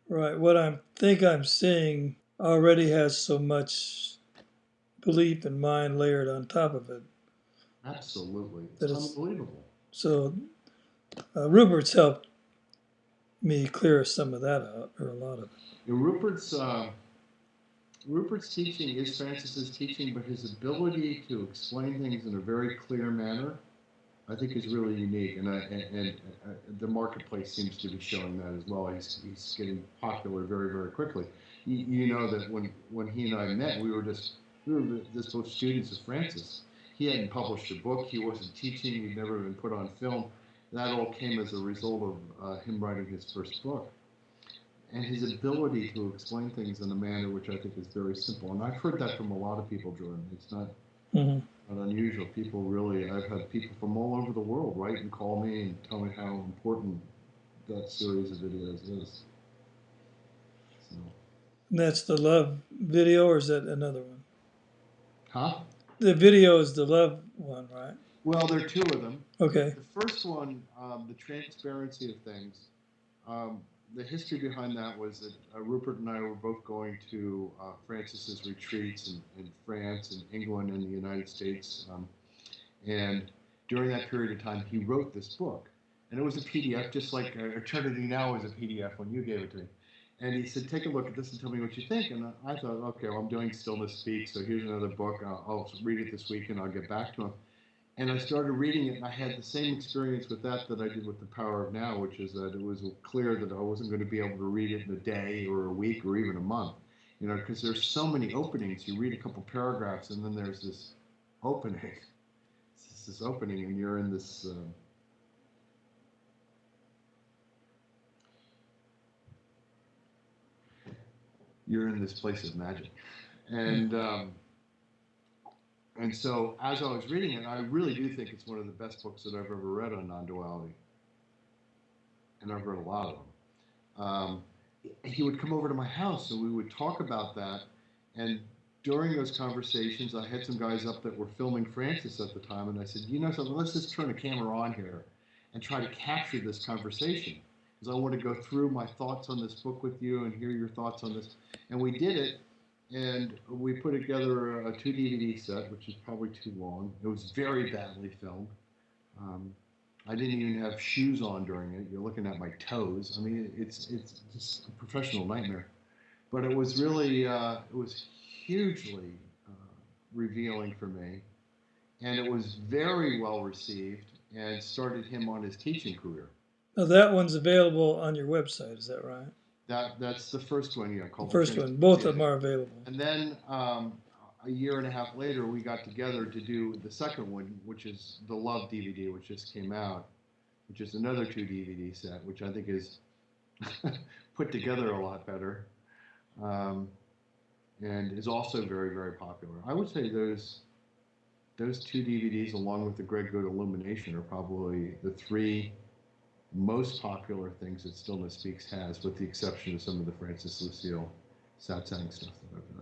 Right. What I think I'm seeing already has so much belief and mind layered on top of it Absolutely. that It's it's unbelievable. so. Rupert's helped me clear some of that out, or a lot of it. And Rupert's teaching is Francis's teaching, but his ability to explain things in a very clear manner, I think, is really unique. And the marketplace seems to be showing that as well. He's getting popular very, very quickly. You know that when he and I met, we were just both students of Francis. He hadn't published a book. He wasn't teaching. He'd never been put on film. That all came as a result of him writing his first book, and his ability to explain things in a manner which I think is very simple. And I've heard that from a lot of people, Jordan. It's Mm-hmm. not unusual. People really, I've had people from all over the world write and call me and tell me how important that series of videos is. So, And that's the love video, or is that another one? huh? The video is the love one, right? Well, there are two of them. Okay. The first one, the transparency of things. Um, the history behind that was that Rupert and I were both going to Francis's retreats in France and England and the United States. And during that period of time, he wrote this book. And it was a PDF, just like Eternity Now is a PDF when you gave it to me. And he said, take a look at this and tell me what you think. And I thought, okay, well, I'm doing Stillness Speaks, so here's another book. I'll read it this week and I'll get back to him. And I started reading it, and I had the same experience with that I did with The Power of Now, which is that it was clear that I wasn't going to be able to read it in a day or a week or even a month. You know, because there's so many openings. You read a couple paragraphs, and then there's this opening. It's this opening, and you're in this. You're in this place of magic, and so as I was reading it, I really do think it's one of the best books that I've ever read on non-duality, and I've read a lot of them. He would come over to my house and we would talk about that. And during those conversations, I had some guys up that were filming Francis at the time, and I said, you know something, let's just turn the camera on here and try to capture this conversation. Because I want to go through my thoughts on this book with you and hear your thoughts on this. And we did it, and we put together a 2 DVD set, which is probably too long. It was very badly filmed. Um, I didn't even have shoes on during it. You're looking at my toes. I mean, it's just a professional nightmare. But it was really it was hugely revealing for me, and it was very well received, and started him on his teaching career. Now that one's available on your website. Is that right? That's the first one, yeah, The called the first one. Both Transparency. of them are available. And then a year and a half later, we got together to do the second one, which is the Love DVD, which just came out, which is another 2 DVD set, which I think is put together a lot better, um, and is also very, very popular. I would say those 2 DVDs, along with the Greg Good Illumination, are probably the three most popular things that Stillness Speaks has, with the exception of some of the Francis Lucille satsang stuff that I've done.